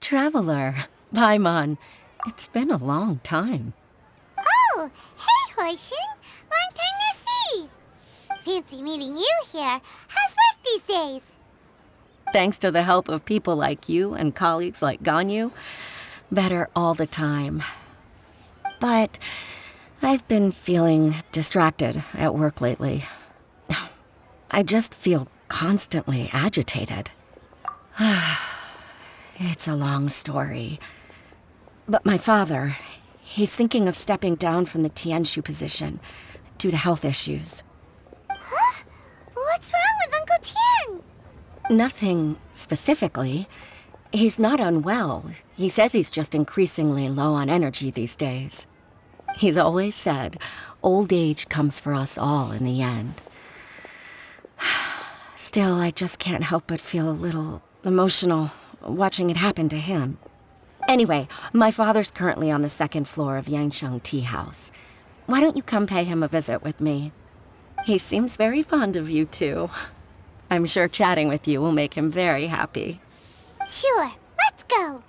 Traveler, Paimon. It's been a long time. Oh, hey, Hoishin. Long time no see. Fancy meeting you here. How's work these days? Thanks to the help of people like you and colleagues like Ganyu, better all the time. But I've been feeling distracted at work lately. I just feel constantly agitated. It's a long story. But my father, he's thinking of stepping down from the Tianshu position due to health issues. Huh? What's wrong with Uncle Tian? Nothing specifically. He's not unwell. He says he's just increasingly low on energy these days. He's always said, old age comes for us all in the end. Still, I just can't help but feel a little emotional watching it happen to him. Anyway, my father's currently on the second floor of Yangsheng Tea House. Why don't you come pay him a visit with me? He seems very fond of you, too. I'm sure chatting with you will make him very happy. Sure, let's go.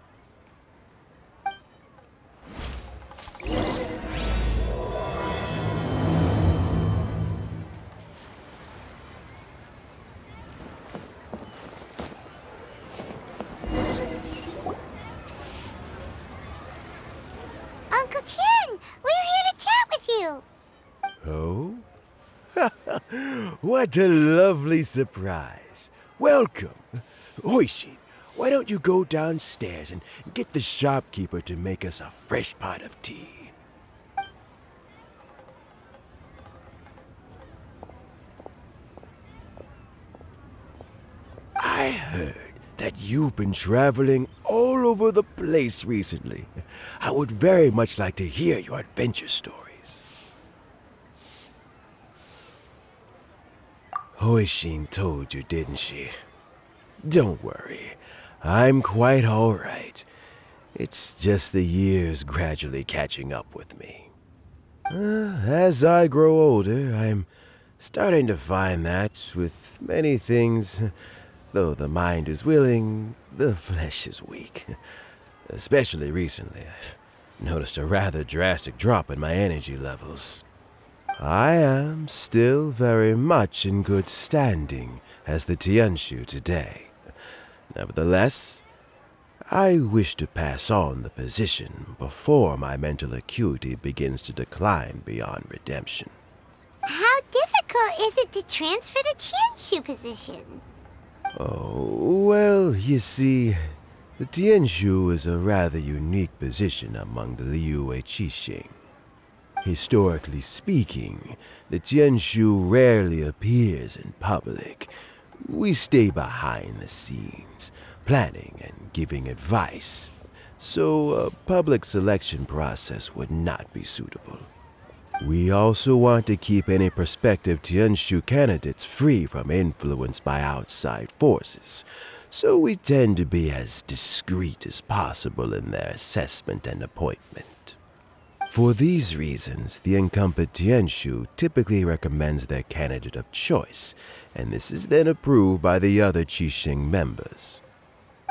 Uncle Tian, we're here to chat with you. Oh? What a lovely surprise. Welcome. Hoishin, why don't you go downstairs and get the shopkeeper to make us a fresh pot of tea? I heard that you've been traveling all over the place recently. I would very much like to hear your adventure stories. Hoishin told you, didn't she? Don't worry, I'm quite all right. It's just the years gradually catching up with me. As I grow older, I'm starting to find that with many things, though the mind is willing, the flesh is weak. Especially recently, I've noticed a rather drastic drop in my energy levels. I am still very much in good standing as the Tianshu today. Nevertheless, I wish to pass on the position before my mental acuity begins to decline beyond redemption. How difficult is it to transfer the Tianshu position? Oh, well, you see, the Tianshu is a rather unique position among the Liyue Qixing. Historically speaking, the Tianshu rarely appears in public. We stay behind the scenes, planning and giving advice, so a public selection process would not be suitable. We also want to keep any prospective Tianshu candidates free from influence by outside forces, so we tend to be as discreet as possible in their assessment and appointment. For these reasons, the incumbent Tianshu typically recommends their candidate of choice, and this is then approved by the other Qixing members.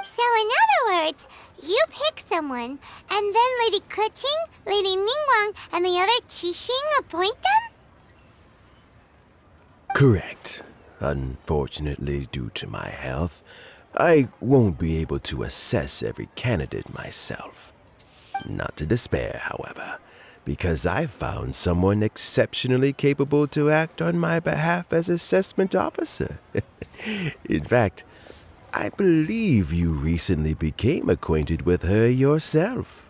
So in other words, you pick someone, and then Lady Keqing, Lady Ningguang, and the other Qixing appoint them? Correct. Unfortunately, due to my health, I won't be able to assess every candidate myself. Not to despair, however, because I found someone exceptionally capable to act on my behalf as assessment officer. In fact, I believe you recently became acquainted with her yourself.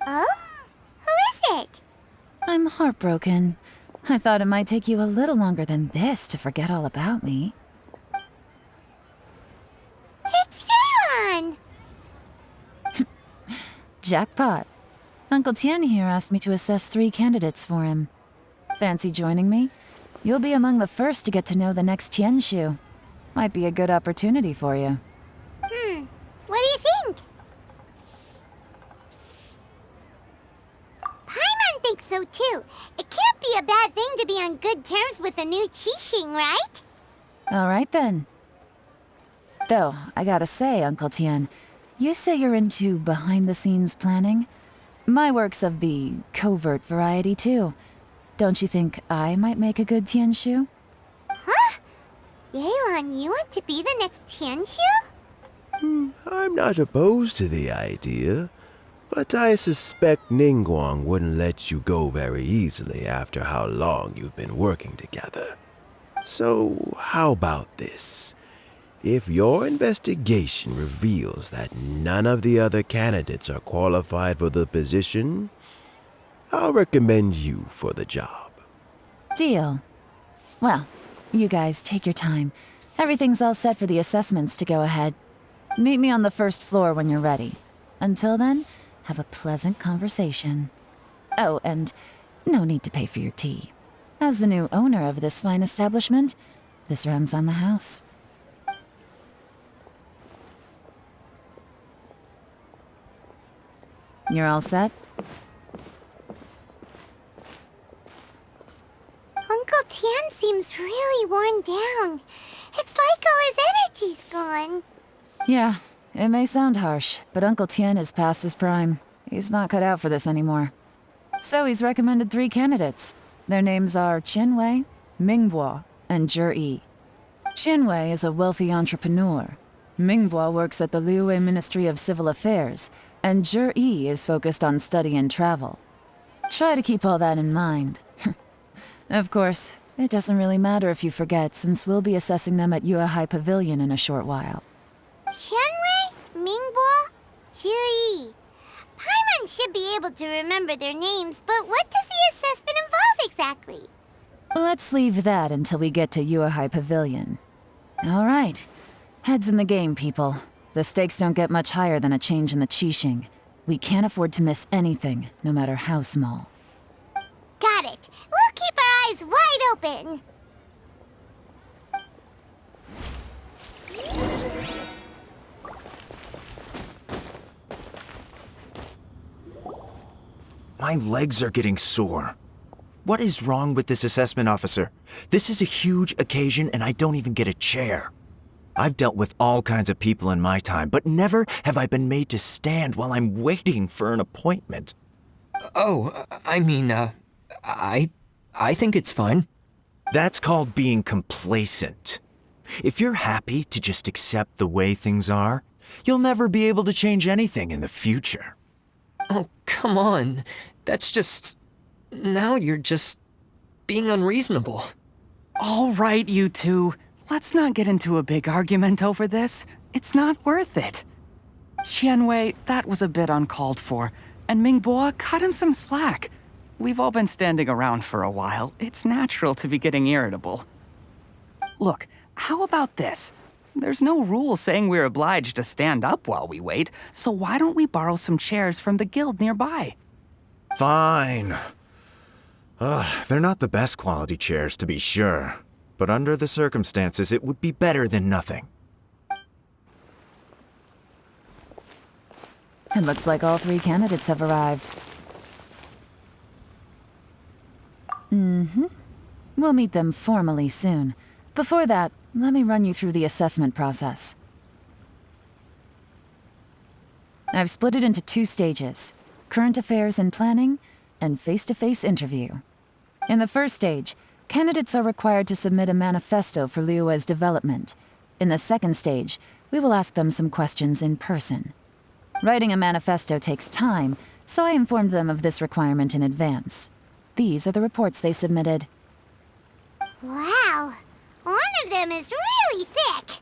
Oh? Who is it? I'm heartbroken. I thought it might take you a little longer than this to forget all about me. It's Yelan! Jackpot. Uncle Tian here asked me to assess 3 candidates for him. Fancy joining me? You'll be among the first to get to know the next Tianshu. Might be a good opportunity for you. What do you think? Paimon thinks so too. It can't be a bad thing to be on good terms with a new Qixing, right? All right then. Though, I gotta say, Uncle Tian, you say you're into behind-the-scenes planning? My work's of the covert variety, too. Don't you think I might make a good Tianshu? Huh? Yelan, you want to be the next Tianshu? I'm not opposed to the idea, but I suspect Ningguang wouldn't let you go very easily after how long you've been working together. So, how about this? If your investigation reveals that none of the other candidates are qualified for the position, I'll recommend you for the job. Deal. Well, you guys take your time. Everything's all set for the assessments to go ahead. Meet me on the first floor when you're ready. Until then, have a pleasant conversation. Oh, and no need to pay for your tea. As the new owner of this fine establishment, this runs on the house. You're all set? Uncle Tian seems really worn down. It's like all his energy's gone. Yeah, it may sound harsh, but Uncle Tian is past his prime. He's not cut out for this anymore. So he's recommended 3 candidates. Their names are Qianwei, Mingbo, and Zhi. Qianwei is a wealthy entrepreneur. Mingbo works at the Liyue Ministry of Civil Affairs, and Zhi is focused on study and travel. Try to keep all that in mind. Of course, it doesn't really matter if you forget, since we'll be assessing them at Yuehai Pavilion in a short while. Qianwei, Mingbo, Zhi. Paimon should be able to remember their names, but what does the assessment involve exactly? Let's leave that until we get to Yuehai Pavilion. All right. Heads in the game, people. The stakes don't get much higher than a change in the Qixing. We can't afford to miss anything, no matter how small. Got it. We'll keep our eyes wide open. My legs are getting sore. What is wrong with this assessment officer? This is a huge occasion and I don't even get a chair. I've dealt with all kinds of people in my time, but never have I been made to stand while I'm waiting for an appointment. Oh, I think it's fine. That's called being complacent. If you're happy to just accept the way things are, you'll never be able to change anything in the future. Oh, come on. That's just... Now you're just being unreasonable. All right, you two. Let's not get into a big argument over this. It's not worth it. Qianwei, that was a bit uncalled for. And Mingbo, cut him some slack. We've all been standing around for a while. It's natural to be getting irritable. Look, how about this? There's no rule saying we're obliged to stand up while we wait, so why don't we borrow some chairs from the guild nearby? Fine. They're not the best quality chairs, to be sure. But under the circumstances, it would be better than nothing. It looks like all 3 candidates have arrived. We'll meet them formally soon. Before that, let me run you through the assessment process. I've split it into 2 stages: current affairs and planning, and face-to-face interview. In the first stage, candidates are required to submit a manifesto for Liyue's development. In the second stage, we will ask them some questions in person. Writing a manifesto takes time, so I informed them of this requirement in advance. These are the reports they submitted. Wow. One of them is really thick.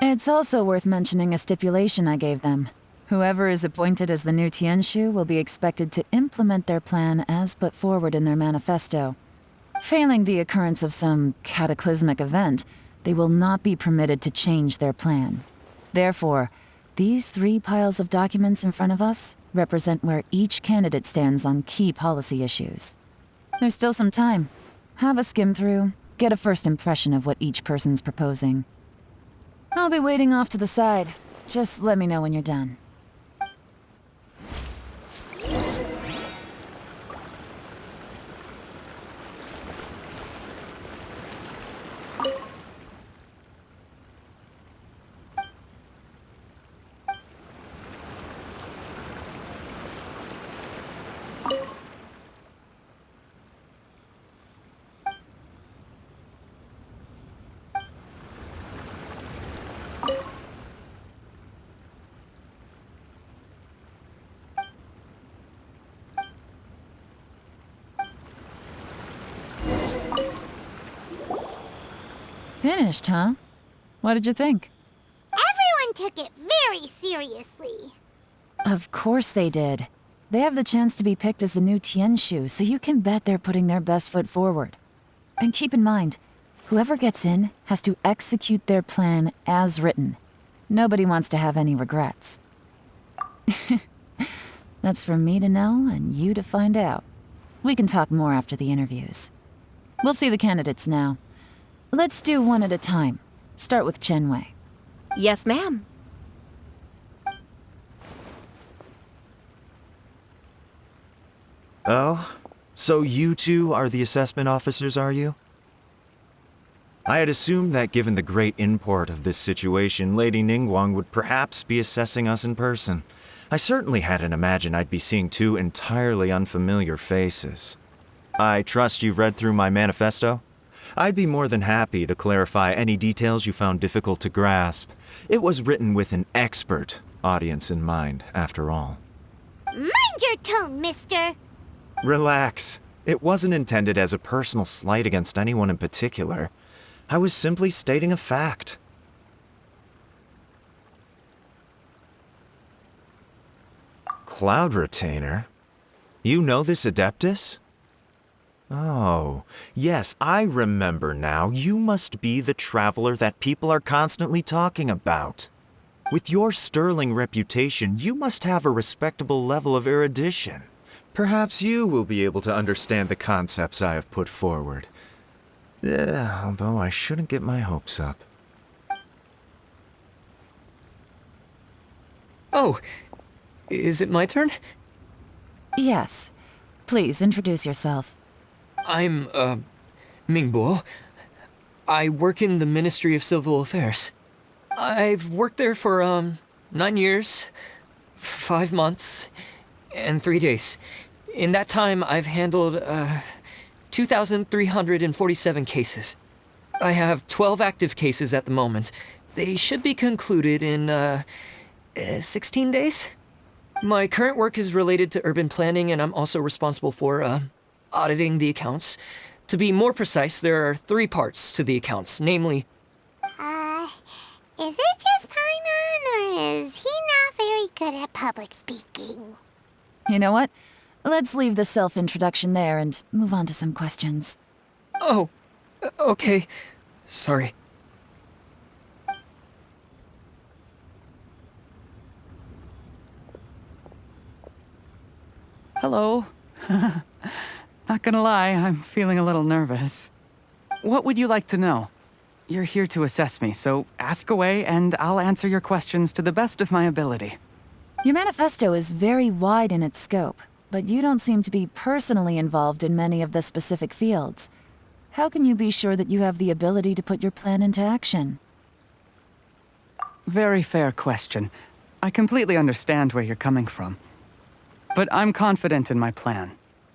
It's also worth mentioning a stipulation I gave them. Whoever is appointed as the new Tianshu will be expected to implement their plan as put forward in their manifesto. Failing the occurrence of some cataclysmic event, they will not be permitted to change their plan. Therefore, these 3 piles of documents in front of us represent where each candidate stands on key policy issues. There's still some time. Have a skim through, get a first impression of what each person's proposing. I'll be waiting off to the side. Just let me know when you're done. Finished, huh? What did you think? Everyone took it very seriously. Of course they did. They have the chance to be picked as the new Tianshu, so you can bet they're putting their best foot forward. And keep in mind, whoever gets in has to execute their plan as written. Nobody wants to have any regrets. That's for me to know and you to find out. We can talk more after the interviews. We'll see the candidates now. Let's do one at a time. Start with Chenwei. Yes, ma'am. Oh? So you two are the assessment officers, are you? I had assumed that given the great import of this situation, Lady Ningguang would perhaps be assessing us in person. I certainly hadn't imagined I'd be seeing two entirely unfamiliar faces. I trust you've read through my manifesto? I'd be more than happy to clarify any details you found difficult to grasp. It was written with an expert audience in mind, after all. Mind your tone, mister. Relax. It wasn't intended as a personal slight against anyone in particular. I was simply stating a fact. Cloud Retainer? You know this Adeptus? Oh, yes, I remember now. You must be the traveler that people are constantly talking about. With your sterling reputation, you must have a respectable level of erudition. Perhaps you will be able to understand the concepts I have put forward. Although I shouldn't get my hopes up. Oh, is it my turn? Yes. Please introduce yourself. I'm, Mingbo. I work in the Ministry of Civil Affairs. I've worked there for, 9 years, 5 months, and 3 days. In that time, I've handled, 2,347 cases. I have 12 active cases at the moment. They should be concluded in, 16 days? My current work is related to urban planning, and I'm also responsible for, auditing the accounts. To be more precise, there are 3 parts to the accounts, namely... Is it just Paimon, or is he not very good at public speaking? You know what? Let's leave the self-introduction there and move on to some questions. Oh, okay. Sorry. Hello. Not gonna lie, I'm feeling a little nervous. What would you like to know? You're here to assess me, so ask away and I'll answer your questions to the best of my ability. Your manifesto is very wide in its scope, but you don't seem to be personally involved in many of the specific fields. How can you be sure that you have the ability to put your plan into action? Very fair question. I completely understand where you're coming from. But I'm confident in my plan.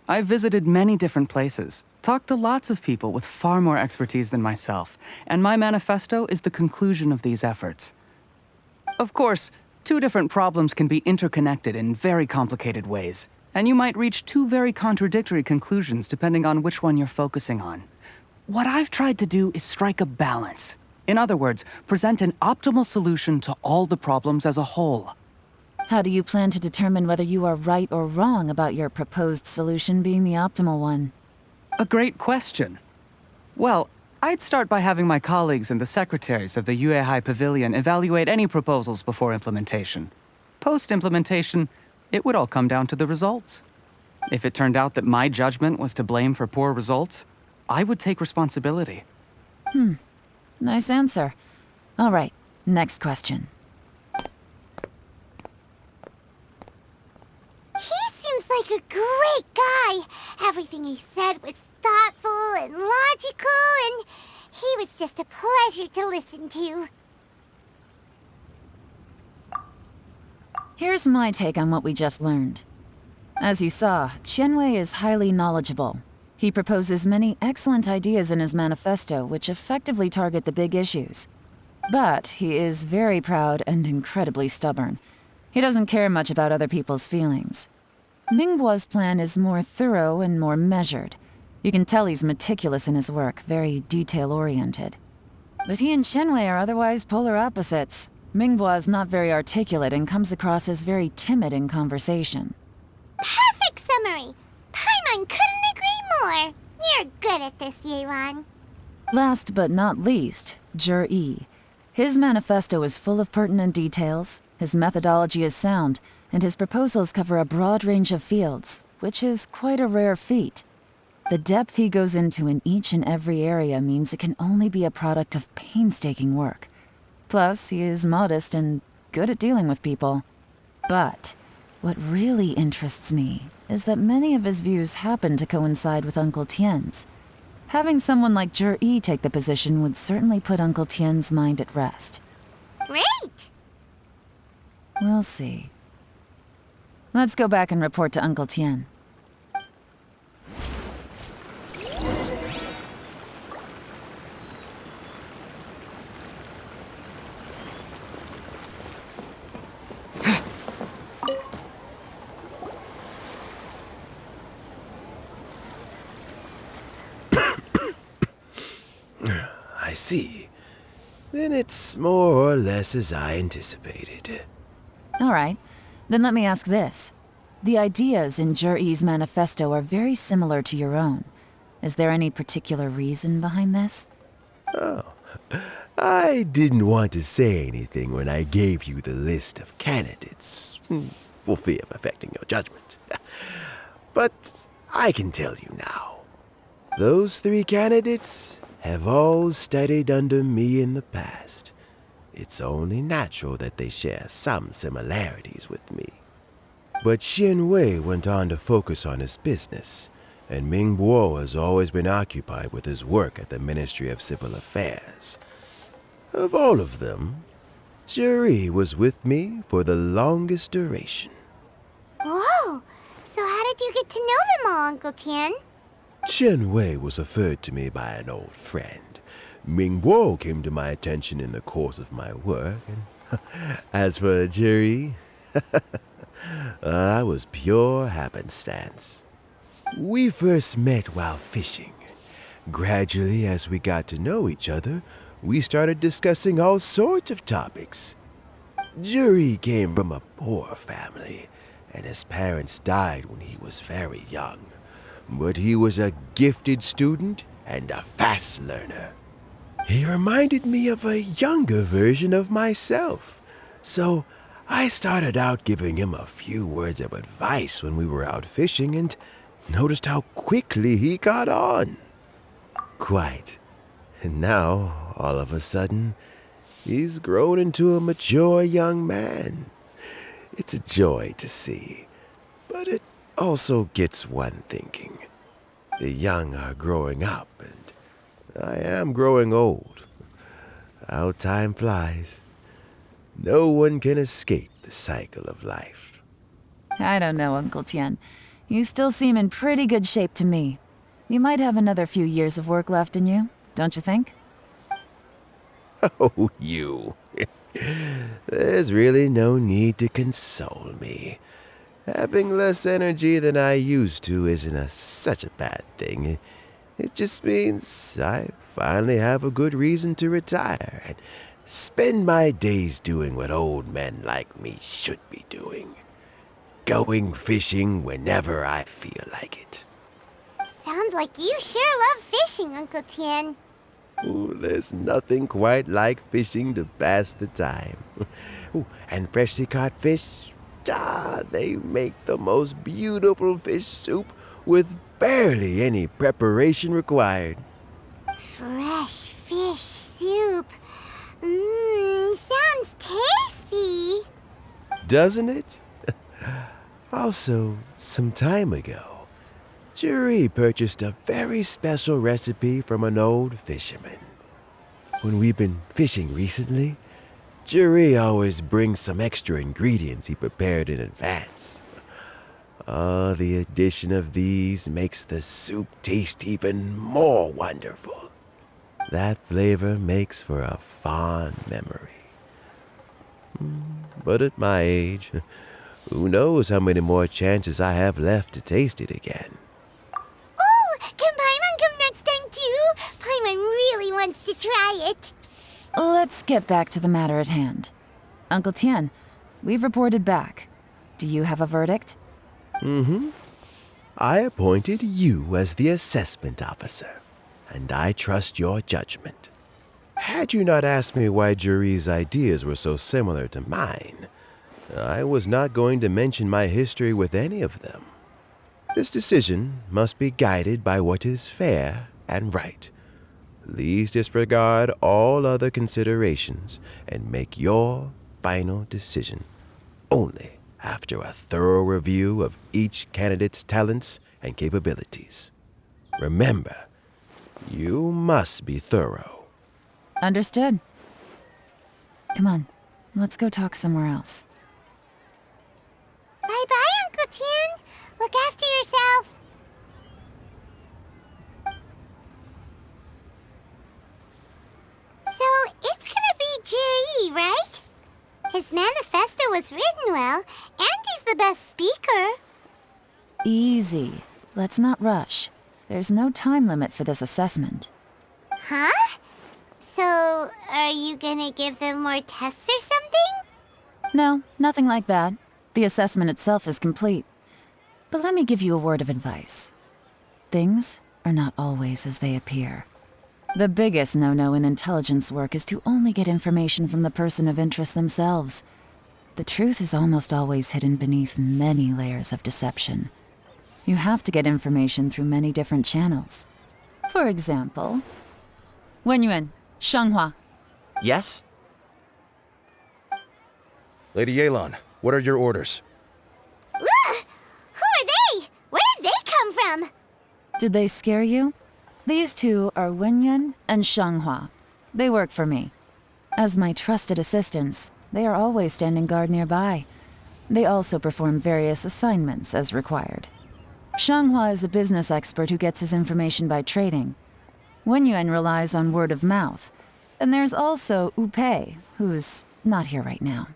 I've visited many different places, talked to lots of people with far more expertise than myself, and my manifesto is the conclusion of these efforts. Of course, 2 different problems can be interconnected in very complicated ways, and you might reach 2 very contradictory conclusions depending on which one you're focusing on. What I've tried to do is strike a balance. In other words, present an optimal solution to all the problems as a whole. How do you plan to determine whether you are right or wrong about your proposed solution being the optimal one? A great question. Well, I'd start by having my colleagues and the secretaries of the Yuehai Pavilion evaluate any proposals before implementation. Post-implementation, it would all come down to the results. If it turned out that my judgment was to blame for poor results, I would take responsibility. Nice answer. All right, next question. He seems like a great guy. Everything he said was thoughtful and logical, and he was just a pleasure to listen to. Here's my take on what we just learned. As you saw, Chenwei is highly knowledgeable. He proposes many excellent ideas in his manifesto which effectively target the big issues. But he is very proud and incredibly stubborn. He doesn't care much about other people's feelings. Mingbo's plan is more thorough and more measured. You can tell he's meticulous in his work, very detail-oriented. But he and Shenwei are otherwise polar opposites. Minghua is not very articulate and comes across as very timid in conversation. Perfect summary! Paimon couldn't agree more! You're good at this, Yelan. Last but not least, Yi. His manifesto is full of pertinent details, his methodology is sound, and his proposals cover a broad range of fields, which is quite a rare feat. The depth he goes into in each and every area means it can only be a product of painstaking work. Plus, he is modest and good at dealing with people. But what really interests me is that many of his views happen to coincide with Uncle Tien's. Having someone like Yi take the position would certainly put Uncle Tien's mind at rest. Great! We'll see. Let's go back and report to Uncle Tien. I see. Then it's more or less as I anticipated. All right, then let me ask this. The ideas in Yi's manifesto are very similar to your own. Is there any particular reason behind this? Oh, I didn't want to say anything when I gave you the list of candidates, for fear of affecting your judgment. But I can tell you now. Those 3 candidates have all studied under me in the past. It's only natural that they share some similarities with me. But Shenwei went on to focus on his business, and Mingbo has always been occupied with his work at the Ministry of Civil Affairs. Of all of them, Yi was with me for the longest duration. Whoa! So how did you get to know them all, Uncle Tien? Shenwei was referred to me by an old friend. Mingbo came to my attention in the course of my work, and as for Yi, that was pure happenstance. We first met while fishing. Gradually, as we got to know each other, we started discussing all sorts of topics. Yi came from a poor family, and his parents died when he was very young. But he was a gifted student and a fast learner. He reminded me of a younger version of myself, so I started out giving him a few words of advice when we were out fishing and noticed how quickly he got on. Quite. And now, all of a sudden, he's grown into a mature young man. It's a joy to see, but it also gets one thinking. The young are growing up, and I am growing old. How time flies. No one can escape the cycle of life. I don't know, Uncle Tien. You still seem in pretty good shape to me. You might have another few years of work left in you, don't you think? Oh, you. There's really no need to console me. Having less energy than I used to isn't such a bad thing. It just means I finally have a good reason to retire and spend my days doing what old men like me should be doing. Going fishing whenever I feel like it. Sounds like you sure love fishing, Uncle Tien. Ooh, there's nothing quite like fishing to pass the time. Ooh, and freshly caught fish, they make the most beautiful fish soup with barely any preparation required. Fresh fish soup. Sounds tasty. Doesn't it? Also, some time ago, Yi purchased a very special recipe from an old fisherman. When we've been fishing recently, Yi always brings some extra ingredients he prepared in advance. The addition of these makes the soup taste even more wonderful. That flavor makes for a fond memory. But at my age, who knows how many more chances I have left to taste it again. Oh, can Paimon come next time too? Paimon really wants to try it. Let's get back to the matter at hand. Uncle Tian, we've reported back. Do you have a verdict? I appointed you as the assessment officer, and I trust your judgment. Had you not asked me why Juri's ideas were so similar to mine, I was not going to mention my history with any of them. This decision must be guided by what is fair and right. Please disregard all other considerations and make your final decision only after a thorough review of each candidate's talents and capabilities. Remember, you must be thorough. Understood. Come on, let's go talk somewhere else. Bye-bye, Uncle Tian. Look after yourself. So, it's gonna be Jiri, right? His manifesto was written well, and he's the best speaker. Easy. Let's not rush. There's no time limit for this assessment. Huh? So, are you gonna give them more tests or something? No, nothing like that. The assessment itself is complete. But let me give you a word of advice. Things are not always as they appear. The biggest no-no in intelligence work is to only get information from the person of interest themselves. The truth is almost always hidden beneath many layers of deception. You have to get information through many different channels. For example, Wenyuan, Shanghua. Yes? Lady Yelan, what are your orders? Ugh! Who are they? Where did they come from? Did they scare you? These two are Wenyuan and Shanghua. They work for me. As my trusted assistants, they are always standing guard nearby. They also perform various assignments as required. Shanghua is a business expert who gets his information by trading. Wenyuan relies on word of mouth. And there's also Upei, who's not here right now.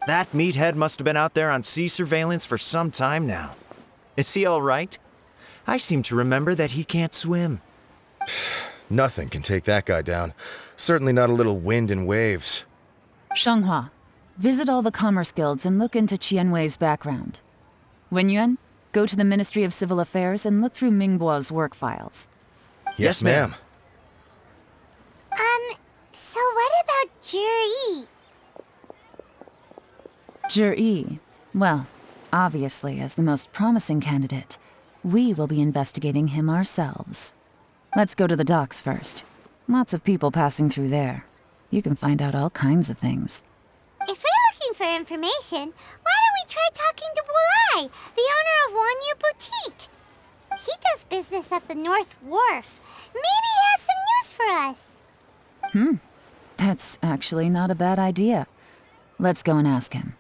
That meathead must have been out there on sea surveillance for some time now. Is he all right? I seem to remember that he can't swim. Nothing can take that guy down. Certainly not a little wind and waves. Shanghua, visit all the commerce guilds and look into Qianwei's background. Wenyuan, go to the Ministry of Civil Affairs and look through Mingbo's work files. Yes, ma'am. So what about Jiri? Jiri, well, obviously as the most promising candidate, we will be investigating him ourselves. Let's go to the docks first. Lots of people passing through there. You can find out all kinds of things. If we're looking for information, why don't we try talking to Bulai, the owner of Wanyu Boutique? He does business at the North Wharf. Maybe he has some news for us. That's actually not a bad idea. Let's go and ask him.